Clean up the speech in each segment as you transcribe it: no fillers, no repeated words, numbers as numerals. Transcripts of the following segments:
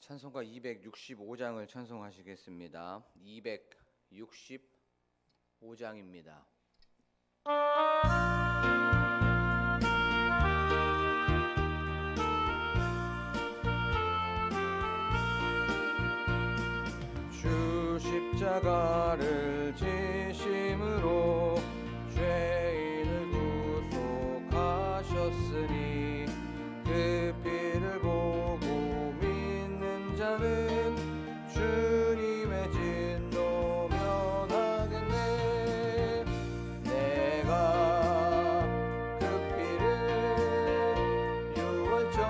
찬송가 265장을 찬송하시겠습니다. 265장입니다. 주 십자가를 지심으로 죄인을 구속하셨으니 그 피를 보고 믿는 자는 주님의 진노 면하겠네. 내가 그 피를 유월절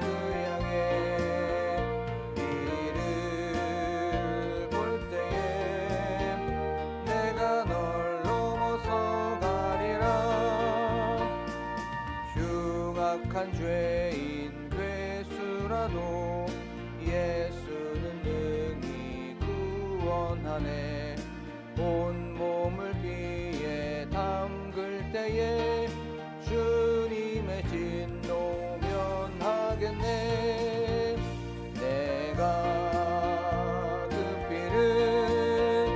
그 양의 피를 볼 때에 내가 널 넘어서 가리라. 흉악한 죄인 괴수라도 예수는 능히 구원하네. 온몸을 피에 담글 때에 주님의 진노 면하겠네. 내가 그 피를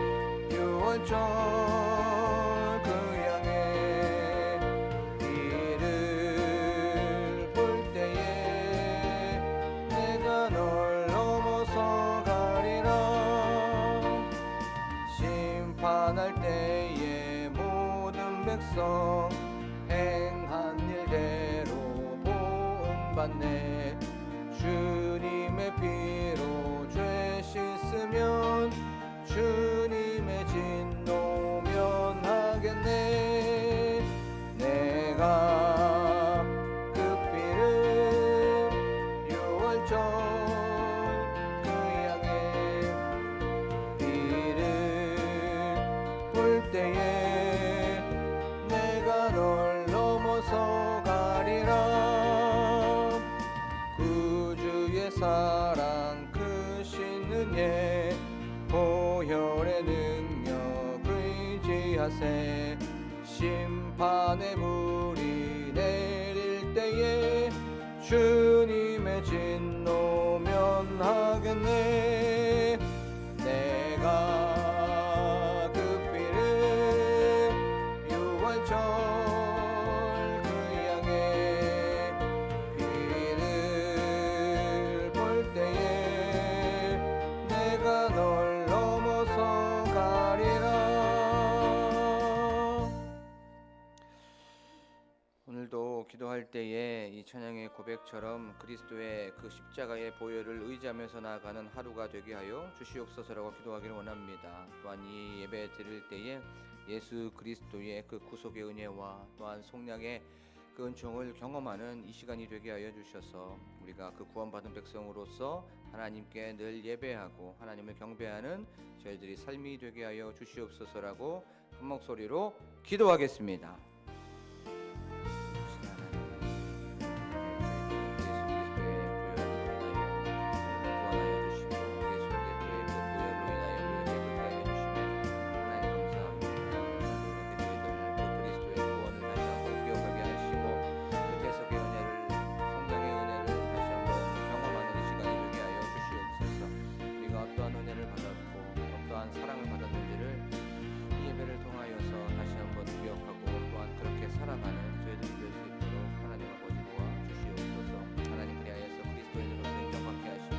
유월절 그 양의 피를 볼 때에 내가 널 넘어서 가리라. 심판할 때에 모든 백성 행한 일대로 보응받네. 주님의 피로 죄 씻으면 주님의 진노 면하겠네. 내가 그 피를 유월절 그 양의 피를 볼 때에 내가 널 넘어서 가리라. 구주의 사랑 크신 은혜 보혈의 능력 의지하세. 심판의 물이 내릴 때에 주님의 진노 면하겠네. 내가 그 피를 유월절 그 양의 피를 볼 때에 내가 널 넘어서 가리라. 오늘도 기도할 때에 이 찬양의 고백처럼 그리스도의 그 십자가의 보혈을 의지하면서 나아가는 하루가 되게 하여 주시옵소서라고 기도하기를 원합니다. 또한 이 예배 드릴 때에 예수 그리스도의 그 구속의 은혜와 또한 속량의 그 은총을 경험하는 이 시간이 되게 하여 주셔서 우리가 그 구원받은 백성으로서 하나님께 늘 예배하고 하나님을 경배하는 저희들이 삶이 되게 하여 주시옵소서라고 큰 목소리로 기도하겠습니다. 사랑을 받았는지를 이 예배를 통하여서 다시 한번 기억하고 또한 그렇게 살아가는 저희들이 될 수 있도록 하나님 아버지 도와주시옵소서. 하나님 그리하여서 그리스도인으로서 인정받게 하시고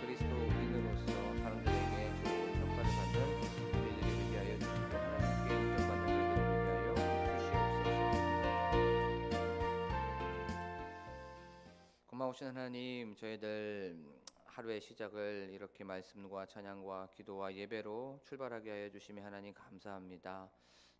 그리스도인으로서 사람들에게 좋은 평가를 받는 저희들이 되게 하여 주시고 하나님께 인정받는 저희들이 되게 하여 주시옵소서. 고마우신 하나님, 저희들 하루의 시작을 이렇게 말씀과 찬양과 기도와 예배로 출발하게 하여 주시며 하나님 감사합니다.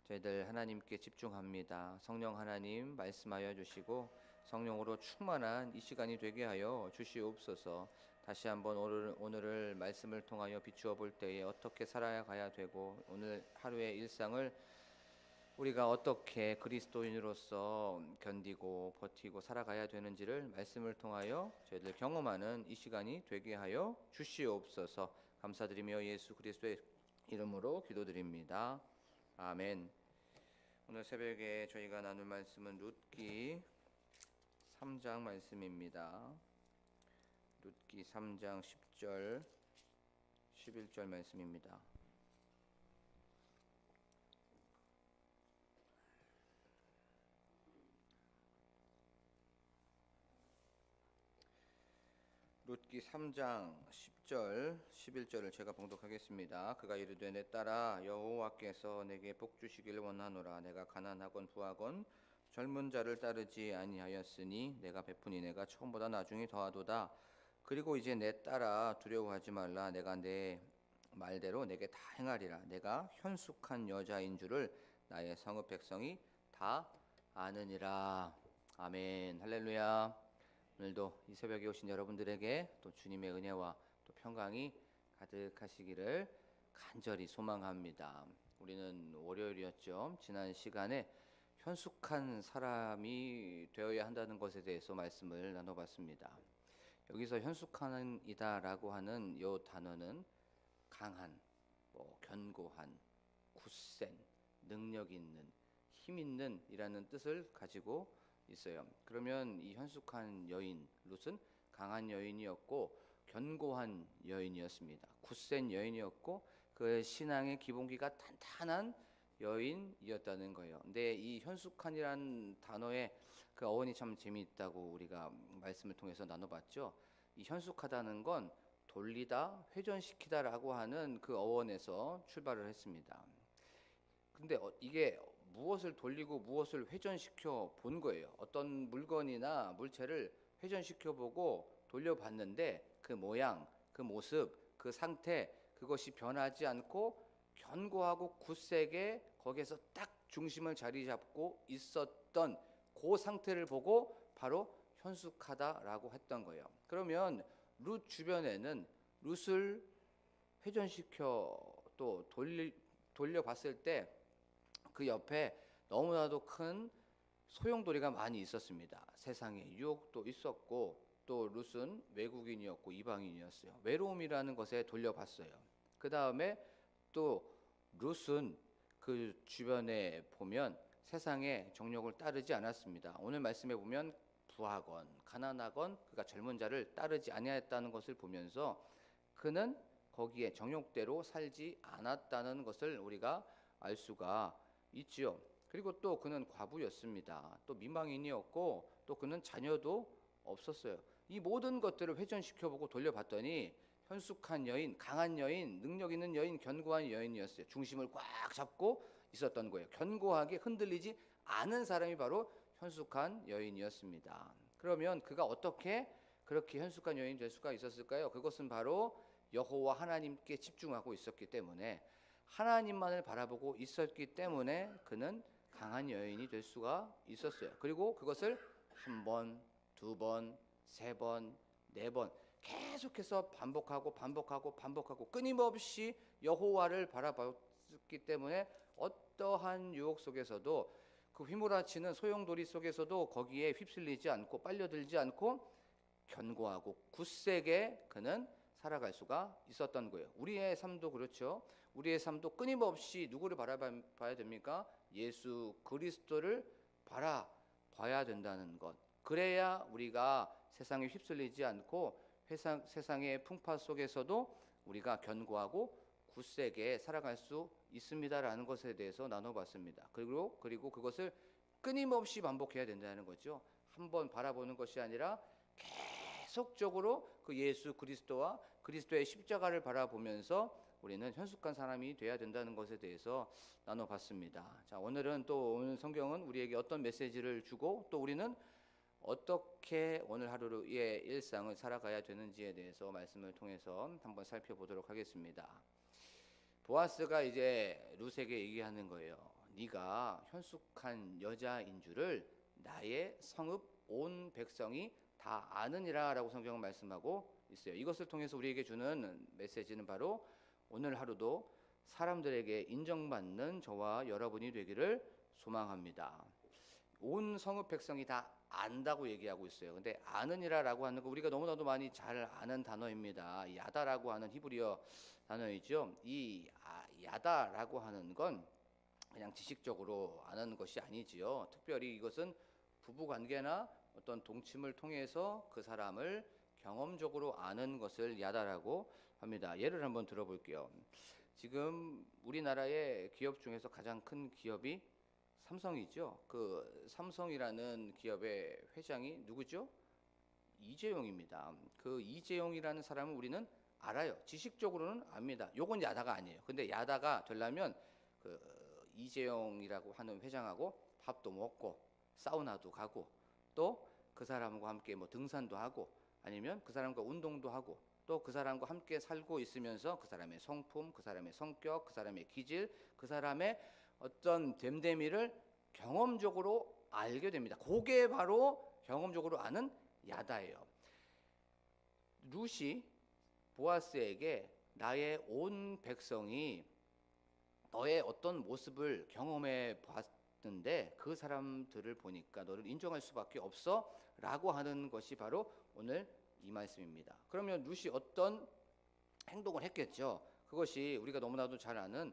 저희들 하나님께 집중합니다. 성령 하나님 말씀하여 주시고 성령으로 충만한 이 시간이 되게 하여 주시옵소서. 다시 한번 오늘을 말씀을 통하여 비추어 볼 때에 어떻게 살아가야 되고 오늘 하루의 일상을 우리가 어떻게 그리스도인으로서 견디고 버티고 살아가야 되는지를 말씀을 통하여 저희들 경험하는 이 시간이 되게 하여 주시옵소서. 감사드리며 예수 그리스도의 이름으로 기도드립니다. 아멘. 오늘 새벽에 저희가 나눌 말씀은 룻기 3장 말씀입니다. 룻기 3장 10절 11절 말씀입니다. 룻기 3장 10절 11절을 제가 봉독하겠습니다. 그가 이르되 내 딸아 여호와께서 내게 복 주시기를 원하노라. 내가 가난하건 부하건 젊은 자를 따르지 아니하였으니 내가 베푸니 내가 처음보다 나중에 더하도다. 그리고 이제 내 딸아 두려워하지 말라. 내가 내 말대로 내게 다 행하리라. 내가 현숙한 여자인 줄을 나의 성읍 백성이 다 아느니라. 아멘. 할렐루야. 오늘도 이 새벽에 오신 여러분들에게 또 주님의 은혜와 또 평강이 가득하시기를 간절히 소망합니다. 우리는 월요일이었죠. 지난 시간에 현숙한 사람이 되어야 한다는 것에 대해서 말씀을 나눠봤습니다. 여기서 현숙한이다라고 하는 이 단어는 강한, 견고한, 굳센, 능력 있는, 힘 있는 이라는 뜻을 가지고 있어요. 그러면 이 현숙한 여인 룻은 강한 여인이었고 견고한 여인이었습니다. 굳센 여인이었고 그의 신앙의 기본기가 탄탄한 여인이었다는 거예요. 근데 이 현숙한이란 단어의 그 어원이 참 재미있다고 우리가 말씀을 통해서 나눠봤죠. 이 현숙하다는 건 돌리다, 회전시키다라고 하는 그 어원에서 출발을 했습니다. 근데 이게 무엇을 돌리고 무엇을 회전시켜 본 거예요. 어떤 물건이나 물체를 회전시켜 보고 돌려봤는데 그 모양, 그 모습, 그 상태 그것이 변하지 않고 견고하고 굳세게 거기에서 딱 중심을 자리 잡고 있었던 그 상태를 보고 바로 현숙하다라고 했던 거예요. 그러면 룻 주변에는 룻을 회전시켜 또 돌려봤을 때 그 옆에 너무나도 큰 소용돌이가 많이 있었습니다. 세상에 유혹도 있었고 또 룻은 외국인이었고 이방인이었어요. 외로움이라는 것에 돌려봤어요. 그 다음에 또 룻은 그 주변에 보면 세상의 정욕을 따르지 않았습니다. 오늘 말씀에 보면 부하건 가난하건 그가 젊은 자를 따르지 아니하였다는 것을 보면서 그는 거기에 정욕대로 살지 않았다는 것을 우리가 알 수가 있지요. 그리고 또 그는 과부였습니다. 또 미망인이었고 또 그는 자녀도 없었어요. 이 모든 것들을 회전시켜보고 돌려봤더니 현숙한 여인, 강한 여인, 능력 있는 여인, 견고한 여인이었어요. 중심을 꽉 잡고 있었던 거예요. 견고하게 흔들리지 않은 사람이 바로 현숙한 여인이었습니다. 그러면 그가 어떻게 그렇게 현숙한 여인이 될 수가 있었을까요? 그것은 바로 여호와 하나님께 집중하고 있었기 때문에 하나님만을 바라보고 있었기 때문에 그는 강한 여인이 될 수가 있었어요. 그리고 그것을 한 번, 두 번, 세 번, 네 번 계속해서 반복하고 끊임없이 여호와를 바라봤기 때문에 어떠한 유혹 속에서도 그 휘몰아치는 소용돌이 속에서도 거기에 휩쓸리지 않고 빨려들지 않고 견고하고 굳세게 그는 살아갈 수가 있었던 거예요. 우리의 삶도 그렇죠. 우리의 삶도 끊임없이 누구를 바라봐야 됩니까? 예수 그리스도를 바라봐야 된다는 것. 그래야 우리가 세상에 휩쓸리지 않고 세상의 풍파 속에서도 우리가 견고하고 굳세게 살아갈 수 있습니다라는 것에 대해서 나눠봤습니다. 그리고 그것을 끊임없이 반복해야 된다는 거죠. 한번 바라보는 것이 아니라 계속적으로 그 예수 그리스도와 그리스도의 십자가를 바라보면서 우리는 현숙한 사람이 돼야 된다는 것에 대해서 나눠봤습니다. 자, 오늘 성경은 우리에게 어떤 메시지를 주고 또 우리는 어떻게 오늘 하루의 일상을 살아가야 되는지에 대해서 말씀을 통해서 한번 살펴보도록 하겠습니다. 보아스가 이제 룻에게 얘기하는 거예요. 네가 현숙한 여자인 줄을 나의 성읍 온 백성이 다 아느니라라고 성경은 말씀하고 있어요. 이것을 통해서 우리에게 주는 메시지는 바로 오늘 하루도 사람들에게 인정받는 저와 여러분이 되기를 소망합니다. 온 성읍 백성이 다 안다고 얘기하고 있어요. 근데 아느니라라고 하는 거 우리가 너무나도 많이 잘 아는 단어입니다. 야다라고 하는 히브리어 단어이죠. 이 야다라고 하는 건 그냥 지식적으로 아는 것이 아니지요. 특별히 이것은 부부 관계나 어떤 동침을 통해서 그 사람을 경험적으로 아는 것을 야다라고 합니다. 예를 한번 들어볼게요. 지금 우리나라의 기업 중에서 가장 큰 기업이 삼성이죠. 그 삼성이라는 기업의 회장이 누구죠? 이재용입니다. 그 이재용이라는 사람은 우리는 알아요. 지식적으로는 압니다. 요건 야다가 아니에요. 근데 야다가 되려면 그 이재용이라고 하는 회장하고 밥도 먹고 사우나도 가고 또 그 사람과 함께 뭐 등산도 하고 아니면 그 사람과 운동도 하고 또 그 사람과 함께 살고 있으면서 그 사람의 성품, 그 사람의 성격, 그 사람의 기질, 그 사람의 어떤 됨됨이를 경험적으로 알게 됩니다. 그게 바로 경험적으로 아는 야다예요. 룻이 보아스에게 나의 온 백성이 너의 어떤 모습을 경험해 봤는데 그 사람들을 보니까 너를 인정할 수밖에 없어 라고 하는 것이 바로 오늘 이 말씀입니다. 그러면 룻이 어떤 행동을 했겠죠. 그것이 우리가 너무나도 잘 아는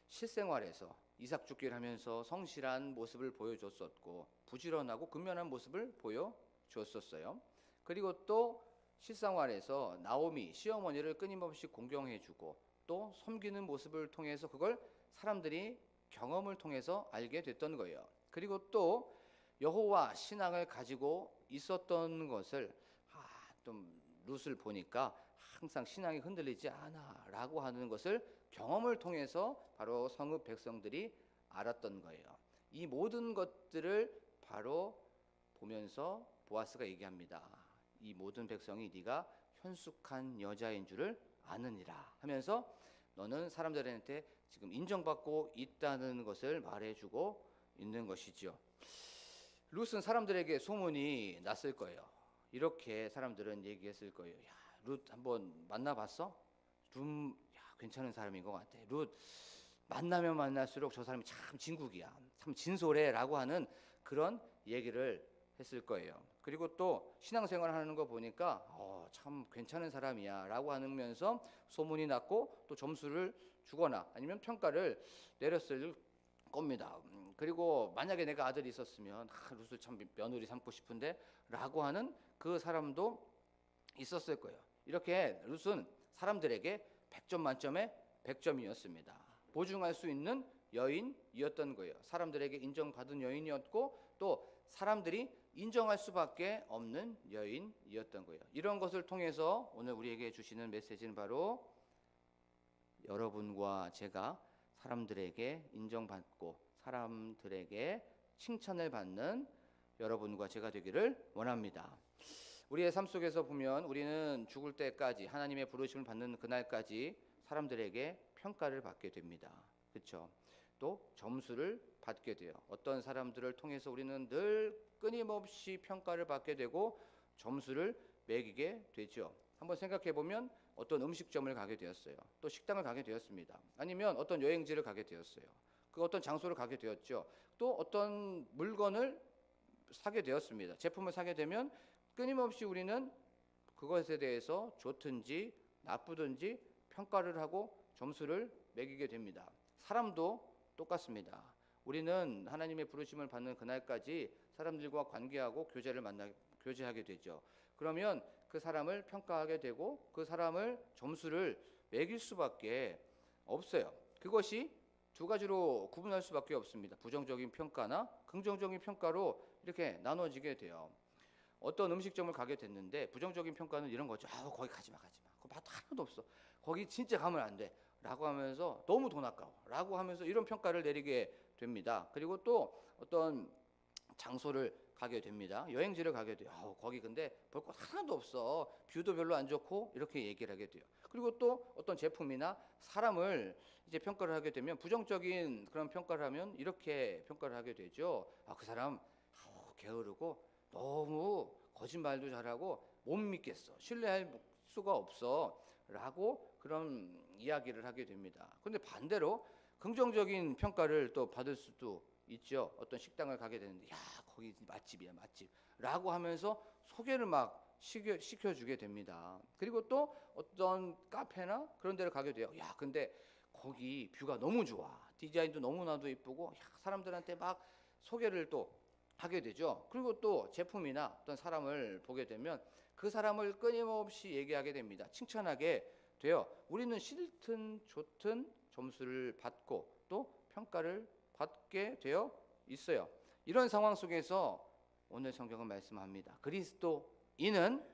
실생활에서 이삭 죽기를 하면서 성실한 모습을 보여줬었고 부지런하고 근면한 모습을 보여줬었어요. 그리고 또 실생활에서 나오미 시어머니를 끊임없이 공경해주고 또 섬기는 모습을 통해서 그걸 사람들이 경험을 통해서 알게 됐던 거예요. 그리고 또 여호와 신앙을 가지고 있었던 것을 좀 룻을 보니까 항상 신앙이 흔들리지 않아라고 하는 것을 경험을 통해서 바로 성읍 백성들이 알았던 거예요. 이 모든 것들을 바로 보면서 보아스가 얘기합니다. 이 모든 백성이 네가 현숙한 여자인 줄을 아느니라 하면서 너는 사람들한테 지금 인정받고 있다는 것을 말해주고 있는 것이죠. 룻은 사람들에게 소문이 났을 거예요. 이렇게 사람들은 얘기했을 거예요. 야, 룻 한번 만나봤어? 괜찮은 사람인 것 같아. 룻 만나면 만날수록 저 사람이 참 진국이야. 참 진솔해라고 하는 그런 얘기를 했을 거예요. 그리고 또 신앙생활 하는 거 보니까 참 괜찮은 사람이야라고 하면서 소문이 났고 또 점수를 주거나 아니면 평가를 내렸을 겁니다. 그리고 만약에 내가 아들이 있었으면 룻을 참 며느리 삼고 싶은데라고 하는 그 사람도 있었을 거예요. 이렇게 룻은 사람들에게 100점 만점에 100점이었습니다. 보증할 수 있는 여인이었던 거예요. 사람들에게 인정받은 여인이었고 또 사람들이 인정할 수밖에 없는 여인이었던 거예요. 이런 것을 통해서 오늘 우리에게 주시는 메시지는 바로 여러분과 제가 사람들에게 인정받고 사람들에게 칭찬을 받는 여러분과 제가 되기를 원합니다. 우리의 삶 속에서 보면 우리는 죽을 때까지 하나님의 부르심을 받는 그날까지 사람들에게 평가를 받게 됩니다. 그렇죠? 또 점수를 받게 돼요. 어떤 사람들을 통해서 우리는 늘 끊임없이 평가를 받게 되고 점수를 매기게 되죠. 한번 생각해 보면 어떤 음식점을 가게 되었어요. 또 식당을 가게 되었습니다. 아니면 어떤 여행지를 가게 되었어요. 그 어떤 장소를 가게 되었죠. 또 어떤 물건을 사게 되었습니다. 제품을 사게 되면 끊임없이 우리는 그것에 대해서 좋든지 나쁘든지 평가를 하고 점수를 매기게 됩니다. 사람도 똑같습니다. 우리는 하나님의 부르심을 받는 그날까지 사람들과 관계하고 교제하게 되죠. 그러면 그 사람을 평가하게 되고 그 사람을 점수를 매길 수밖에 없어요. 그것이 두 가지로 구분할 수밖에 없습니다. 부정적인 평가나 긍정적인 평가로 이렇게 나눠지게 돼요. 어떤 음식점을 가게 됐는데 부정적인 평가는 이런 거죠. 거기 가지마. 거기 맛 하나도 없어. 거기 진짜 가면 안 돼. 라고 하면서 너무 돈 아까워. 라고 하면서 이런 평가를 내리게 됩니다. 그리고 또 어떤 장소를 가게 됩니다. 여행지를 가게 돼요. 거기 근데 볼 것 하나도 없어. 뷰도 별로 안 좋고 이렇게 얘기를 하게 돼요. 그리고 또 어떤 제품이나 사람을 이제 평가를 하게 되면 부정적인 그런 평가를 하면 이렇게 평가를 하게 되죠. 그 사람 게으르고 너무 거짓말도 잘하고 못 믿겠어. 신뢰할 수가 없어. 라고 그런 이야기를 하게 됩니다. 그런데 반대로 긍정적인 평가를 또 받을 수도 있죠. 어떤 식당을 가게 되는데 거기 맛집이야 맛집 라고 하면서 소개를 막 시켜주게 됩니다. 그리고 또 어떤 카페나 그런 데를 가게 돼요. 근데 거기 뷰가 너무 좋아. 디자인도 너무나도 이쁘고 사람들한테 막 소개를 또 하게 되죠. 그리고 또 제품이나 어떤 사람을 보게 되면 그 사람을 끊임없이 얘기하게 됩니다. 칭찬하게 돼요. 우리는 싫든 좋든 점수를 받고 또 평가를 받게 되어 있어요. 이런 상황 속에서 오늘 성경은 말씀합니다. 그리스도인은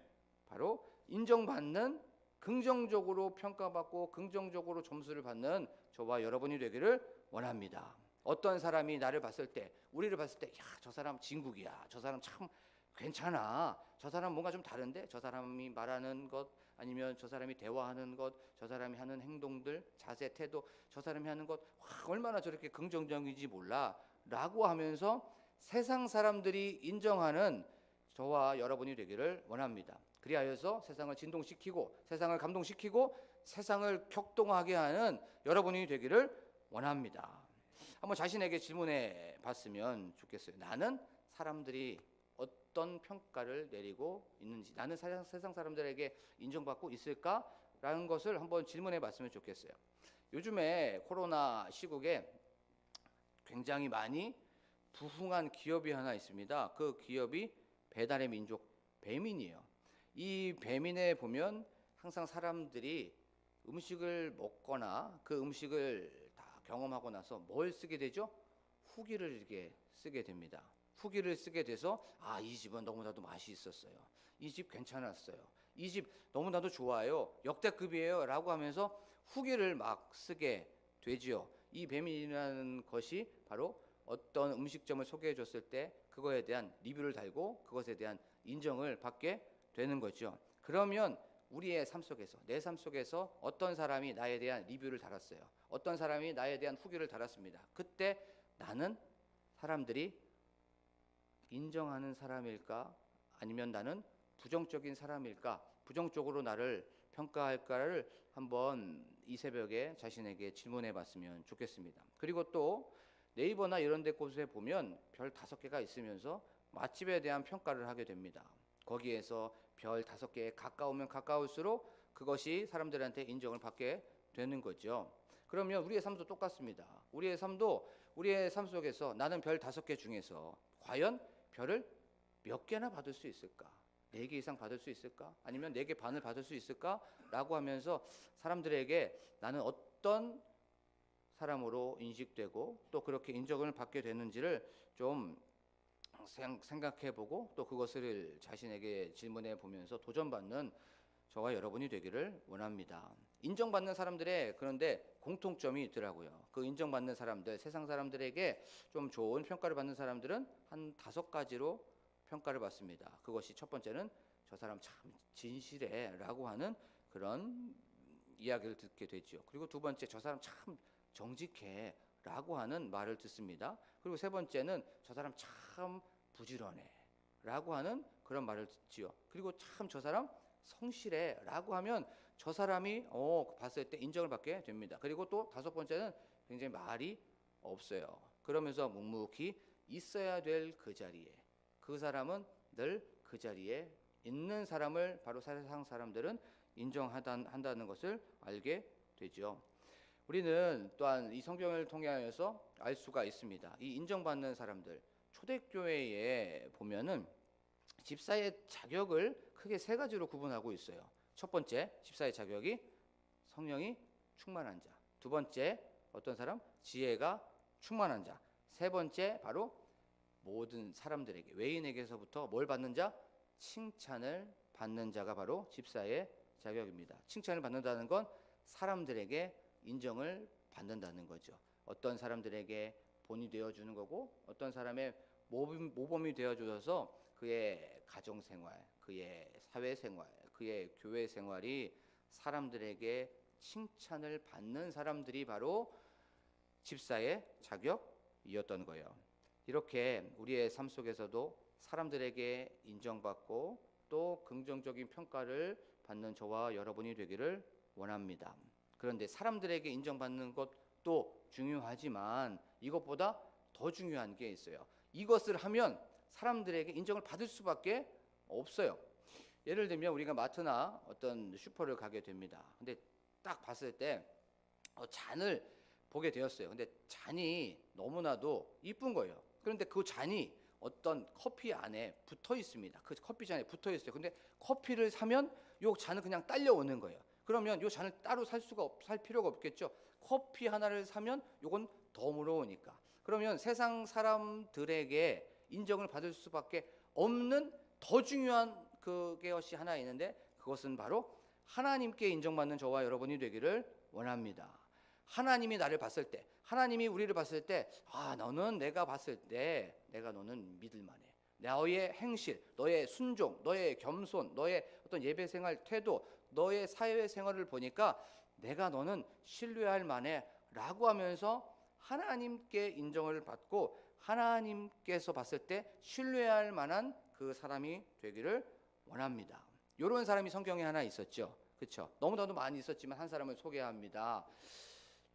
바로 인정받는, 긍정적으로 평가받고 긍정적으로 점수를 받는 저와 여러분이 되기를 원합니다. 어떤 사람이 나를 봤을 때, 우리를 봤을 때, 야, 저 사람 진국이야. 저 사람 참 괜찮아. 저 사람 뭔가 좀 다른데? 저 사람이 말하는 것, 아니면 저 사람이 대화하는 것, 저 사람이 하는 행동들, 자세, 태도, 저 사람이 하는 것, 와, 얼마나 저렇게 긍정적인지 몰라. 라고 하면서 세상 사람들이 인정하는 저와 여러분이 되기를 원합니다. 그리하여서 세상을 진동시키고 세상을 감동시키고 세상을 격동하게 하는 여러분이 되기를 원합니다. 한번 자신에게 질문해 봤으면 좋겠어요. 나는 사람들이 어떤 평가를 내리고 있는지, 나는 세상 사람들에게 인정받고 있을까? 라는 것을 한번 질문해 봤으면 좋겠어요. 요즘에 코로나 시국에 굉장히 많이 부흥한 기업이 하나 있습니다. 그 기업이 배달의 민족 배민이에요. 이 배민에 보면 항상 사람들이 음식을 먹거나 그 음식을 다 경험하고 나서 뭘 쓰게 되죠? 후기를 이렇게 쓰게 됩니다. 후기를 쓰게 돼서 이 집은 너무나도 맛이 있었어요. 이 집 괜찮았어요. 이 집 너무나도 좋아요. 역대급이에요. 라고 하면서 후기를 막 쓰게 되지요. 이 배민이라는 것이 바로 어떤 음식점을 소개해 줬을 때 그거에 대한 리뷰를 달고 그것에 대한 인정을 받게 되는 거죠. 그러면 우리의 삶 속에서, 내 삶 속에서 어떤 사람이 나에 대한 리뷰를 달았어요. 어떤 사람이 나에 대한 후기를 달았습니다. 그때 나는 사람들이 인정하는 사람일까? 아니면 나는 부정적인 사람일까? 부정적으로 나를 평가할까를 한번 이 새벽에 자신에게 질문해 봤으면 좋겠습니다. 그리고 또 네이버나 이런 데 곳에 보면 별 5개가 있으면서 맛집에 대한 평가를 하게 됩니다. 거기에서 별 5개에 가까우면 가까울수록 그것이 사람들한테 인정을 받게 되는 거죠. 그러면 우리의 삶도 똑같습니다. 우리의 삶 속에서 나는 별 5개 중에서 과연 별을 몇 개나 받을 수 있을까? 4개 이상 받을 수 있을까? 아니면 4개 반을 받을 수 있을까? 라고 하면서 사람들에게 나는 어떤 사람으로 인식되고 또 그렇게 인정을 받게 되는지를 좀 생각해보고 또 그것을 자신에게 질문해 보면서 도전받는 저와 여러분이 되기를 원합니다. 인정받는 사람들의 그런데 공통점이 있더라고요. 그 인정받는 사람들, 세상 사람들에게 좀 좋은 평가를 받는 사람들은 한 5가지로 평가를 받습니다. 그것이 첫 번째는 저 사람 참 진실해 라고 하는 그런 이야기를 듣게 되죠. 그리고 두 번째, 저 사람 참 정직해 라고 하는 말을 듣습니다. 그리고 세 번째는 저 사람 참 부지런해 라고 하는 그런 말을 듣지요. 그리고 참 저 사람 성실해 라고 하면 저 사람이 봤을 때 인정을 받게 됩니다. 그리고 또 5번째는 굉장히 말이 없어요. 그러면서 묵묵히 있어야 될 그 자리에, 그 사람은 늘 그 자리에 있는 사람을 바로 세상 사람들은 인정한다는 것을 알게 되죠. 우리는 또한 이 성경을 통하여서 알 수가 있습니다. 이 인정받는 사람들, 초대교회에 보면은 집사의 자격을 크게 3가지로 구분하고 있어요. 첫 번째, 집사의 자격이 성령이 충만한 자. 두 번째, 어떤 사람? 지혜가 충만한 자. 세 번째, 바로 모든 사람들에게, 외인에게서부터 뭘 받는 자? 칭찬을 받는 자가 바로 집사의 자격입니다. 칭찬을 받는다는 건 사람들에게 인정을 받는다는 거죠. 어떤 사람들에게 본이 되어주는 거고 어떤 사람의 모범이 되어줘서 그의 가정생활, 그의 사회생활, 그의 교회생활이 사람들에게 칭찬을 받는 사람들이 바로 집사의 자격이었던 거예요. 이렇게 우리의 삶 속에서도 사람들에게 인정받고 또 긍정적인 평가를 받는 저와 여러분이 되기를 원합니다. 그런데 사람들에게 인정받는 것도 중요하지만 이것보다 더 중요한 게 있어요. 이것을 하면 사람들에게 인정을 받을 수밖에 없어요. 예를 들면 우리가 마트나 어떤 슈퍼를 가게 됩니다. 근데 딱 봤을 때 잔을 보게 되었어요. 근데 잔이 너무나도 이쁜 거예요. 그런데 그 잔이 어떤 커피 안에 붙어 있습니다. 그 커피 잔에 붙어 있어요. 근데 커피를 사면 요 잔은 그냥 딸려오는 거예요. 그러면 요 잔을 따로 살 필요가 없겠죠. 커피 하나를 사면 요건 덤으로 오니까. 그러면 세상 사람들에게 인정을 받을 수밖에 없는 더 중요한 그것이 하나 있는데, 그것은 바로 하나님께 인정받는 저와 여러분이 되기를 원합니다. 하나님이 나를 봤을 때, 하나님이 우리를 봤을 때, 너는 내가 봤을 때 너는 믿을만해. 너의 행실, 너의 순종, 너의 겸손, 너의 어떤 예배 생활 태도, 너의 사회 생활을 보니까 너는 신뢰할 만해 라고 하면서 하나님께 인정을 받고 하나님께서 봤을 때 신뢰할 만한 그 사람이 되기를 원합니다. 이런 사람이 성경에 하나 있었죠. 그렇죠? 너무나도 많이 있었지만 한 사람을 소개합니다.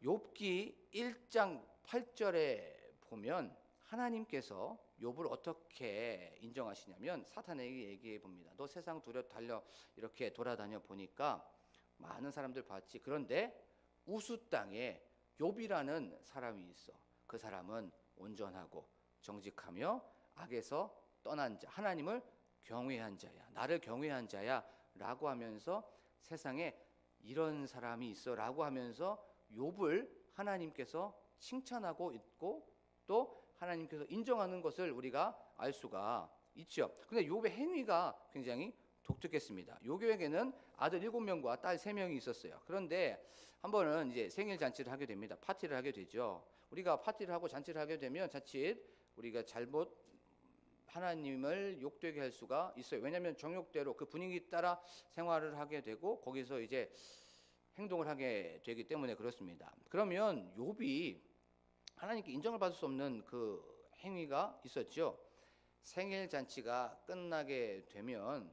욥기 1장 8절에 보면 하나님께서 욥을 어떻게 인정하시냐면 사탄에게 얘기해 봅니다. 너 세상 달려 이렇게 돌아다녀 보니까 많은 사람들 봤지. 그런데 우수 땅에 욥이라는 사람이 있어. 그 사람은 온전하고 정직하며 악에서 떠난 자, 하나님을 경외한 자야, 나를 경외한 자야 라고 하면서 세상에 이런 사람이 있어 라고 하면서 욥을 하나님께서 칭찬하고 있고 또 하나님께서 인정하는 것을 우리가 알 수가 있죠. 근데 욥의 행위가 굉장히 독특했습니다. 욥에게는 아들 7명과 딸 3명이 있었어요. 그런데 한 번은 이제 생일 잔치를 하게 됩니다. 파티를 하게 되죠. 우리가 파티를 하고 잔치를 하게 되면 자칫 우리가 잘못 하나님을 욕되게 할 수가 있어요. 왜냐하면 정욕대로 그 분위기 따라 생활을 하게 되고 거기서 이제 행동을 하게 되기 때문에 그렇습니다. 그러면 욥이 하나님께 인정을 받을 수 없는 그 행위가 있었죠. 생일 잔치가 끝나게 되면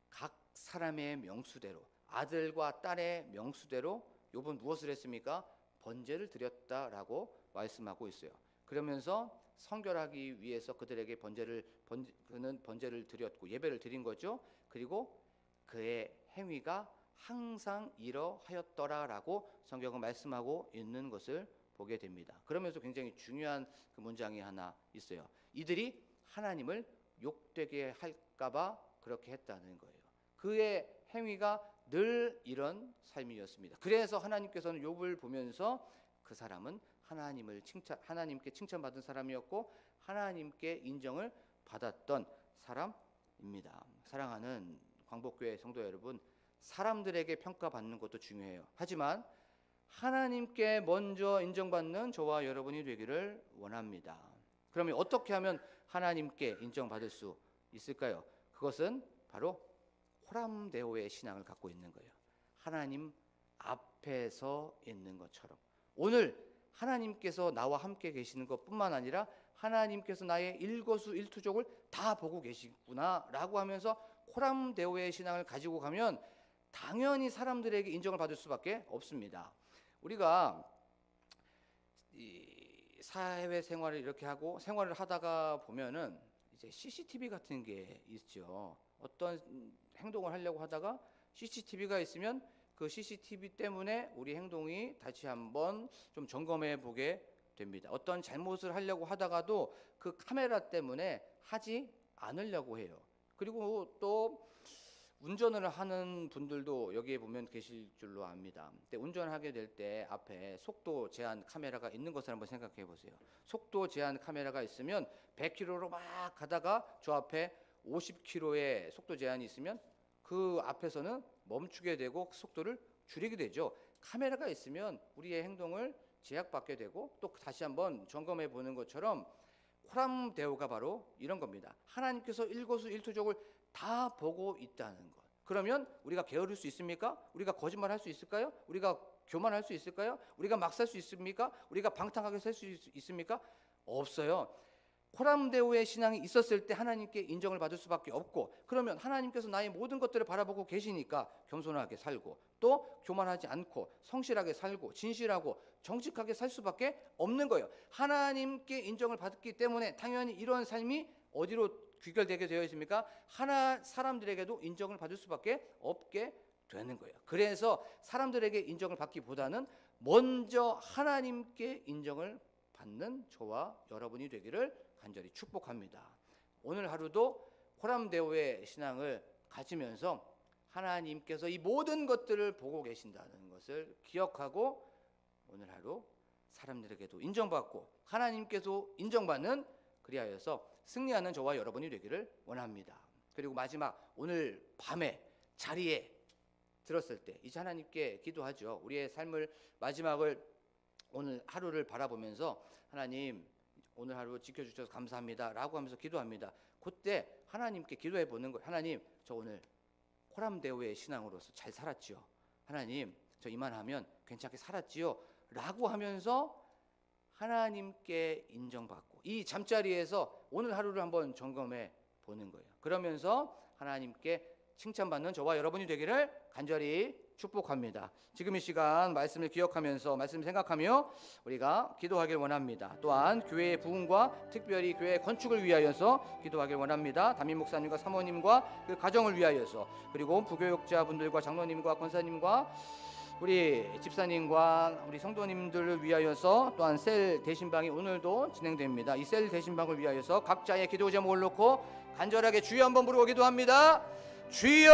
각 사람의 명수대로, 아들과 딸의 명수대로 욥은 무엇을 했습니까? 번제를 드렸다라고 말씀하고 있어요. 그러면서 성결하기 위해서 그들에게 그는 번제를 드렸고 예배를 드린 거죠. 그리고 그의 행위가 항상 이러하였더라라고 성경은 말씀하고 있는 것을 보게 됩니다. 그러면서 굉장히 중요한 그 문장이 하나 있어요. 이들이 하나님을 욕되게 할까봐 그렇게 했다는 거예요. 그의 행위가 늘 이런 삶이었습니다. 그래서 하나님께서는 욥을 보면서 그 사람은 하나님께 칭찬받은 사람이었고 하나님께 인정을 받았던 사람입니다. 사랑하는 광복교회 성도 여러분, 사람들에게 평가받는 것도 중요해요. 하지만 하나님께 먼저 인정받는 저와 여러분이 되기를 원합니다. 그러면 어떻게 하면 하나님께 인정받을 수 있을까요? 그것은 바로 호람데오의 신앙을 갖고 있는 거예요. 하나님 앞에서 있는 것처럼 오늘 하나님께서 나와 함께 계시는 것뿐만 아니라 하나님께서 나의 일거수일투족을 다 보고 계시구나 라고 하면서 호람데오의 신앙을 가지고 가면 당연히 사람들에게 인정을 받을 수밖에 없습니다. 우리가 이 사회 생활을 이렇게 하고 생활을 하다가 보면은 이제 CCTV 같은 게 있죠. 어떤 행동을 하려고 하다가 CCTV가 있으면 그 CCTV 때문에 우리 행동이 다시 한번 좀 점검해 보게 됩니다. 어떤 잘못을 하려고 하다가도 그 카메라 때문에 하지 않으려고 해요. 그리고 또 운전을 하는 분들도 여기에 보면 계실 줄로 압니다. 근데 운전하게 될 때 앞에 속도 제한 카메라가 있는 것을 한번 생각해 보세요. 속도 제한 카메라가 있으면 100km로 막 가다가 저 앞에 50km의 속도 제한이 있으면 그 앞에서는 멈추게 되고 속도를 줄이게 되죠. 카메라가 있으면 우리의 행동을 제약받게 되고 또 다시 한번 점검해 보는 것처럼 호람데오가 바로 이런 겁니다. 하나님께서 일거수일투족을 다 보고 있다는 것. 그러면 우리가 게으를 수 있습니까? 우리가 거짓말할 수 있을까요? 우리가 교만할 수 있을까요? 우리가 막 살 수 있습니까? 우리가 방탕하게 살 수 있습니까? 없어요. 호람데오의 신앙이 있었을 때 하나님께 인정을 받을 수밖에 없고, 그러면 하나님께서 나의 모든 것들을 바라보고 계시니까 겸손하게 살고 또 교만하지 않고 성실하게 살고 진실하고 정직하게 살 수밖에 없는 거예요. 하나님께 인정을 받기 때문에 당연히 이런 삶이 어디로 귀결되게 되어 있습니까? 사람들에게도 인정을 받을 수밖에 없게 되는 거예요. 그래서 사람들에게 인정을 받기보다는 먼저 하나님께 인정을 받는 저와 여러분이 되기를 간절히 축복합니다. 오늘 하루도 호람대오의 신앙을 가지면서 하나님께서 이 모든 것들을 보고 계신다는 것을 기억하고 오늘 하루 사람들에게도 인정받고 하나님께서 인정받는, 그리하여서 승리하는 저와 여러분이 되기를 원합니다. 그리고 마지막, 오늘 밤에 자리에 들었을 때 이제 하나님께 기도하죠. 우리의 삶을 마지막을 오늘 하루를 바라보면서 하나님 오늘 하루 지켜주셔서 감사합니다 라고 하면서 기도합니다. 그때 하나님께 기도해 보는 거예요. 하나님, 저 오늘 호람대오의 신앙으로서 잘 살았지요. 하나님, 저 이만하면 괜찮게 살았지요 라고 하면서 하나님께 인정받고 이 잠자리에서 오늘 하루를 한번 점검해 보는 거예요. 그러면서 하나님께 칭찬받는 저와 여러분이 되기를 간절히 축복합니다. 지금 이 시간 말씀을 기억하면서 말씀을 생각하며 우리가 기도하길 원합니다. 또한 교회의 부흥과 특별히 교회 건축을 위하여서 기도하길 원합니다. 담임 목사님과 사모님과 그 가정을 위하여서, 그리고 부교육자분들과 장로님과 권사님과 우리 집사님과 우리 성도님들을 위하여서, 또한 셀 대신방이 오늘도 진행됩니다. 이 셀 대신방을 위하여서 각자의 기도 제목을 놓고 간절하게 주여 한번 부르고 기도합니다. 주여!